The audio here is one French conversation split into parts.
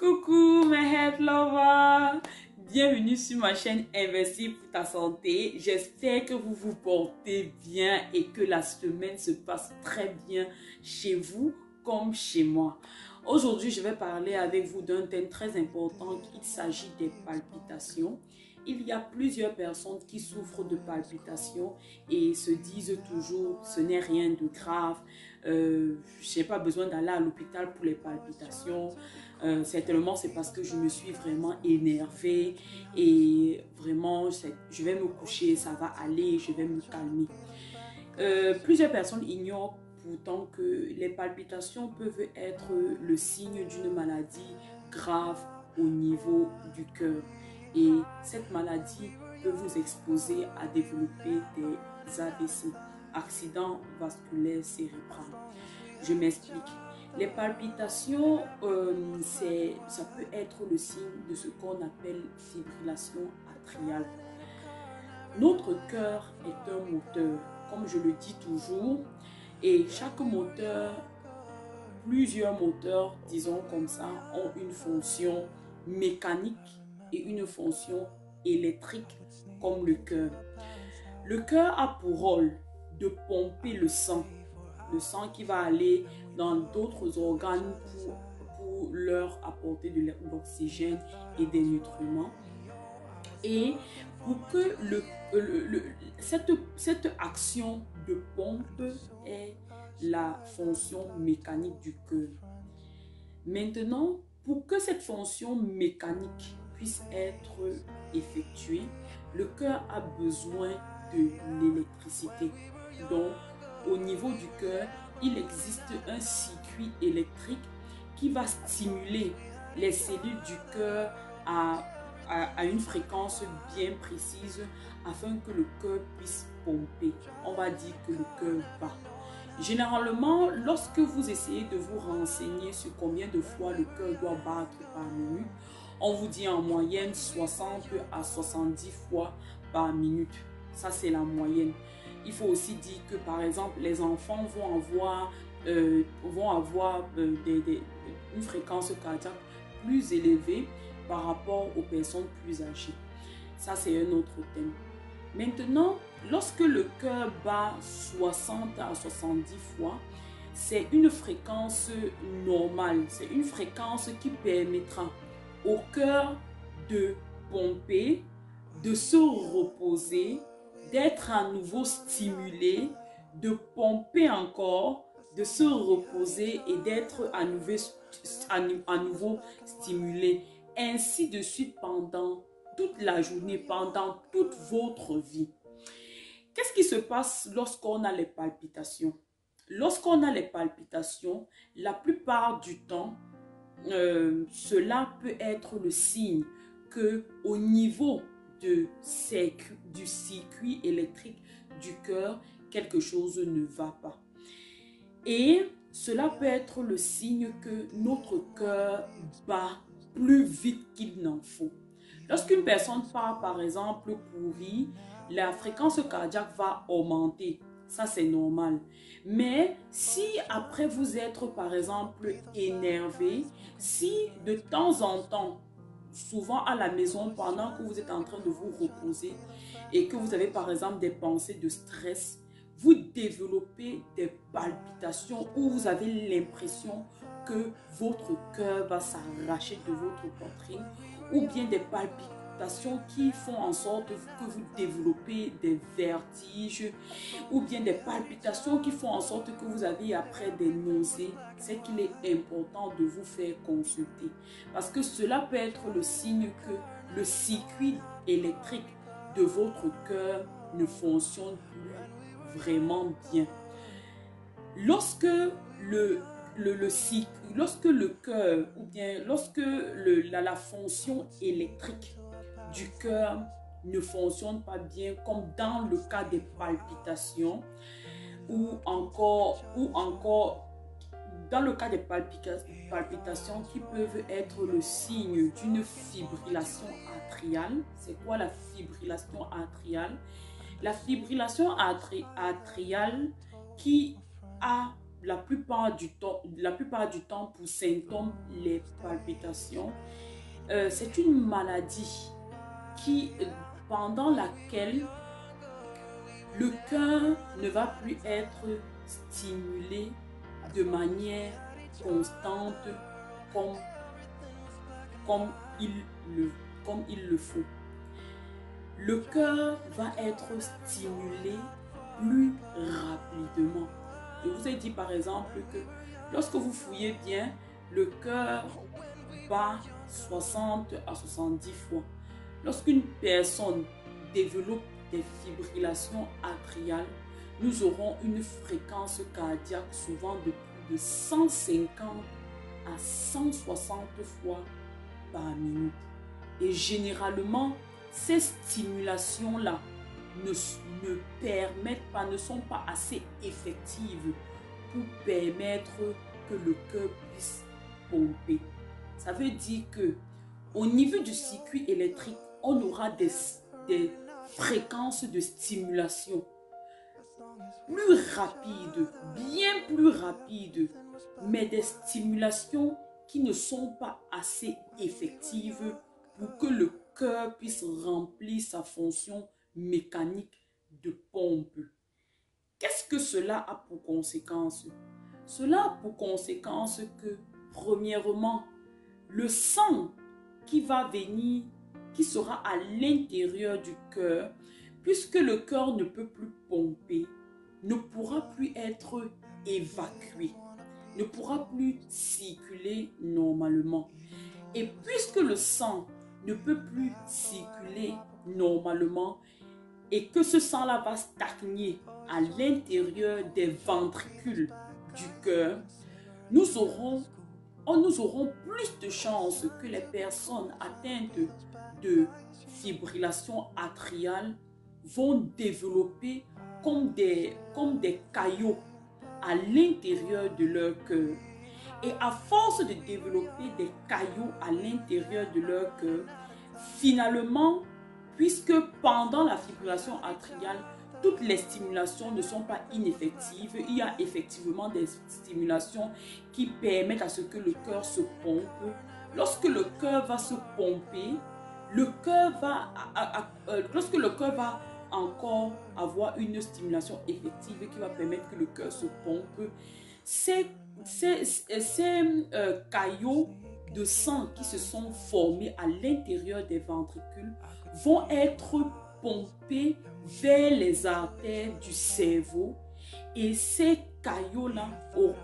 Coucou mes head lovers, bienvenue sur ma chaîne Investir pour ta santé. J'espère que vous vous portez bien et que la semaine se passe très bien chez vous comme chez moi. Aujourd'hui, je vais parler avec vous d'un thème très important. Il s'agit des palpitations. Il y a plusieurs personnes qui souffrent de palpitations et se disent toujours ce n'est rien de grave. Je n'ai pas besoin d'aller à l'hôpital pour les palpitations. Certainement, c'est parce que je me suis vraiment énervée et vraiment, je vais me coucher, ça va aller, je vais me calmer. Plusieurs personnes ignorent pourtant que les palpitations peuvent être le signe d'une maladie grave au niveau du cœur. Et cette maladie peut vous exposer à développer des AVC, accidents vasculaires cérébraux. Je m'explique. Les palpitations, ça peut être le signe de ce qu'on appelle fibrillation atriale. Notre cœur est un moteur, comme je le dis toujours, et chaque moteur, plusieurs moteurs, disons comme ça, ont une fonction mécanique et une fonction électrique comme le cœur. Le cœur a pour rôle de pomper le sang qui va aller dans d'autres organes pour leur apporter de l'oxygène et des nutriments. Et pour que cette action de pompe ait la fonction mécanique du cœur. Maintenant, pour que cette fonction mécanique puisse être effectuée, le cœur a besoin de l'électricité. Donc, au niveau du cœur, il existe un circuit électrique qui va stimuler les cellules du cœur à une fréquence bien précise afin que le cœur puisse pomper. On va dire que le cœur bat. Généralement, lorsque vous essayez de vous renseigner sur combien de fois le cœur doit battre par minute, on vous dit en moyenne 60 à 70 fois par minute. Ça, c'est la moyenne. Il faut aussi dire que, par exemple, les enfants vont avoir une fréquence cardiaque plus élevée par rapport aux personnes plus âgées. Ça, c'est un autre thème. Maintenant, lorsque le cœur bat 60 à 70 fois, c'est une fréquence normale. C'est une fréquence qui permettra au cœur de pomper, de se reposer, d'être à nouveau stimulé, de pomper encore, de se reposer et d'être à nouveau stimulé. Ainsi de suite pendant toute la journée, pendant toute votre vie. Qu'est-ce qui se passe lorsqu'on a les palpitations? Lorsqu'on a les palpitations, la plupart du temps, cela peut être le signe que au niveau du circuit électrique du cœur, quelque chose ne va pas. Et cela peut être le signe que notre cœur bat plus vite qu'il n'en faut. Lorsqu'une personne part, par exemple, courir, la fréquence cardiaque va augmenter. Ça, c'est normal. Mais si après vous êtes, par exemple, énervé, si de temps en temps, souvent à la maison, pendant que vous êtes en train de vous reposer et que vous avez, par exemple, des pensées de stress, vous développez des palpitations où vous avez l'impression que votre cœur va s'arracher de votre poitrine, ou bien des palpitations qui font en sorte que vous développez des vertiges, ou bien des palpitations qui font en sorte que vous avez après des nausées, c'est qu'il est important de vous faire consulter. Parce que cela peut être le signe que le circuit électrique de votre cœur ne fonctionne plus vraiment bien. Lorsque lorsque le cœur ou bien lorsque la fonction électrique du cœur ne fonctionne pas bien, comme dans le cas des palpitations, ou encore dans le cas des palpitations qui peuvent être le signe d'une fibrillation atriale. C'est quoi la fibrillation atriale? La fibrillation atriale qui a la plupart du temps pour symptômes les palpitations. C'est une maladie pendant laquelle le cœur ne va plus être stimulé de manière constante comme il le faut. Le cœur va être stimulé plus rapidement. Je vous ai dit par exemple que lorsque vous fouillez bien, le cœur bat 60 à 70 fois. Lorsqu'une personne développe des fibrillations atriales, nous aurons une fréquence cardiaque souvent de plus de 150 à 160 fois par minute. Et généralement, ces stimulations-là ne sont pas assez effectives pour permettre que le cœur puisse pomper. Ça veut dire que au niveau du circuit électrique, on aura des fréquences de stimulation plus rapides, bien plus rapides, mais des stimulations qui ne sont pas assez effectives pour que le cœur puisse remplir sa fonction mécanique de pompe. Qu'est-ce que cela a pour conséquence? Cela a pour conséquence que, premièrement, le sang qui va venir, qui sera à l'intérieur du cœur, puisque le cœur ne peut plus pomper, ne pourra plus être évacué, ne pourra plus circuler normalement. Et puisque le sang ne peut plus circuler normalement et que ce sang-là va stagner à l'intérieur des ventricules du cœur, nous aurons plus de chances que les personnes atteintes de fibrillation atriale vont développer comme des caillots à l'intérieur de leur cœur. Et à force de développer des caillots à l'intérieur de leur cœur, finalement, puisque pendant la fibrillation atriale, toutes les stimulations ne sont pas ineffectives, il y a effectivement des stimulations qui permettent à ce que le cœur se pompe. Lorsque le cœur va se pomper, lorsque le cœur va encore avoir une stimulation effective qui va permettre que le cœur se pompe, ces caillots de sang qui se sont formés à l'intérieur des ventricules vont être pompés vers les artères du cerveau, et ces caillots-là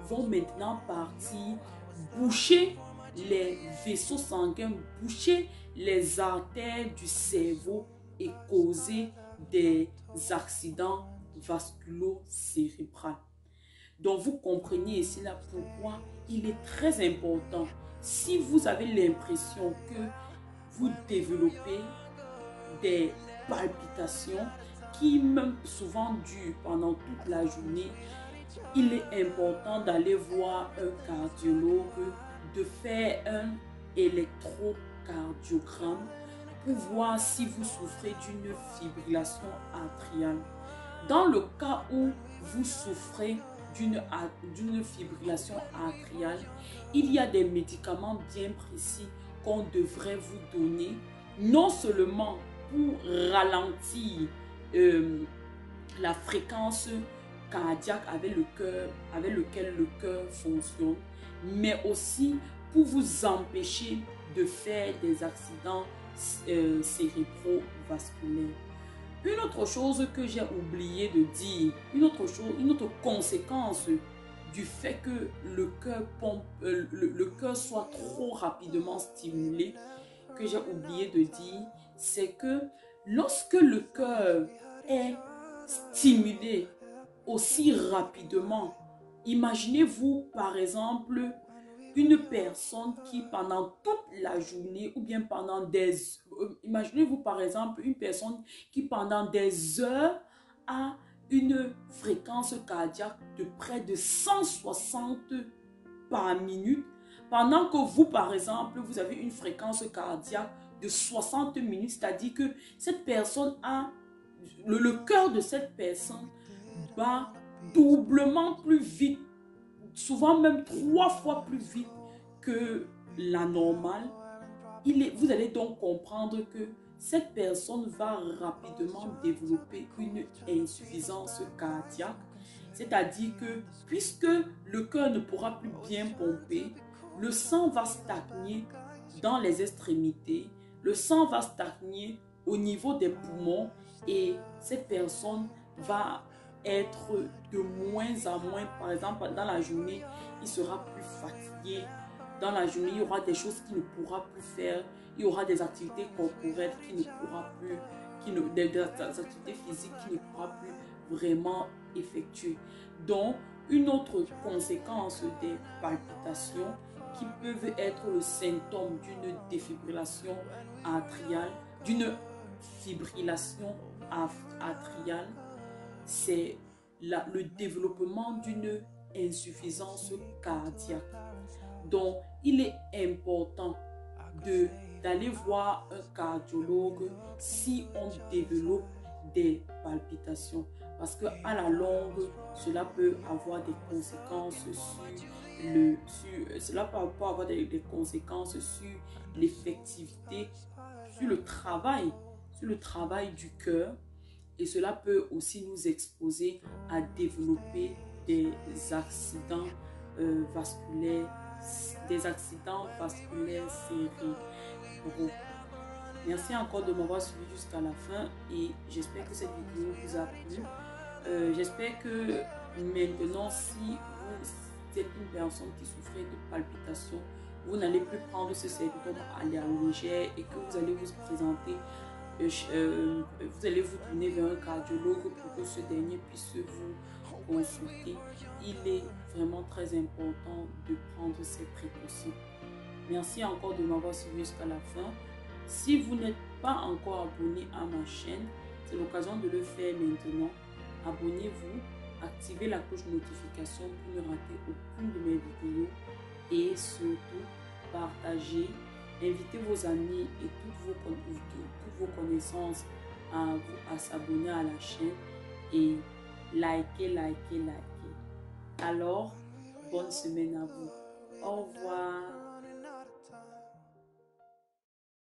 vont maintenant partir boucher les vaisseaux sanguins, boucher les artères du cerveau et causer des accidents vasculo-cérébraux. Donc vous comprenez ici là pourquoi il est très important, si vous avez l'impression que vous développez des palpitations qui même souvent durent pendant toute la journée, il est important d'aller voir un cardiologue, de faire un électrocardiogramme pour voir si vous souffrez d'une fibrillation atriale. Dans le cas où vous souffrez d'une fibrillation atriale, il y a des médicaments bien précis qu'on devrait vous donner, non seulement pour ralentir la fréquence cardiaque avec lequel le cœur fonctionne, mais aussi pour vous empêcher de faire des accidents cérébrovasculaires. Une autre chose que j'ai oublié de dire, une autre conséquence du fait que le cœur soit trop rapidement stimulé, que j'ai oublié de dire, c'est que lorsque le cœur est stimulé aussi rapidement, imaginez-vous par exemple une personne qui pendant toute la journée ou bien pendant imaginez-vous par exemple une personne qui pendant des heures a une fréquence cardiaque de près de 160 par minute, pendant que vous par exemple vous avez une fréquence cardiaque de 60 minutes, c'est-à-dire que cette personne a le cœur de cette personne bat doublement plus vite souvent même 3 fois plus vite que la normale, vous allez donc comprendre que cette personne va rapidement développer une insuffisance cardiaque. C'est-à-dire que puisque le cœur ne pourra plus bien pomper, le sang va stagner dans les extrémités, le sang va stagner au niveau des poumons et cette personne va être de moins en moins, par exemple dans la journée, il sera plus fatigué. Dans la journée, il y aura des choses qu'il ne pourra plus faire. Il y aura des activités corporelles qu'il ne pourra plus, des activités physiques qu'il ne pourra plus vraiment effectuer. Donc, une autre conséquence des palpitations qui peuvent être le symptôme d'une défibrillation atriale, d'une fibrillation atriale, c'est le développement d'une insuffisance cardiaque. Donc, il est important d'aller voir un cardiologue si on développe des palpitations. Parce qu'à la longue, cela peut avoir des conséquences sur l'effectivité, sur le travail du cœur. Et cela peut aussi nous exposer à développer des accidents vasculaires cérébraux. Merci encore de m'avoir suivi jusqu'à la fin et j'espère que cette vidéo vous a plu. J'espère que maintenant, si vous êtes une personne qui souffrait de palpitations, vous n'allez plus prendre ce symptôme à la légère et que vous allez vous présenter, vous allez vous tourner vers un cardiologue pour que ce dernier puisse vous consulter. Il est vraiment très important de prendre ces précautions. Merci encore de m'avoir suivi jusqu'à la fin. Si vous n'êtes pas encore abonné à ma chaîne, c'est l'occasion de le faire maintenant. Abonnez-vous, activez la cloche de notification pour ne rater aucune de mes vidéos et surtout partagez, invitez vos amis et toutes vos connaissances à s'abonner à la chaîne et likez. Alors, bonne semaine à vous. Au revoir.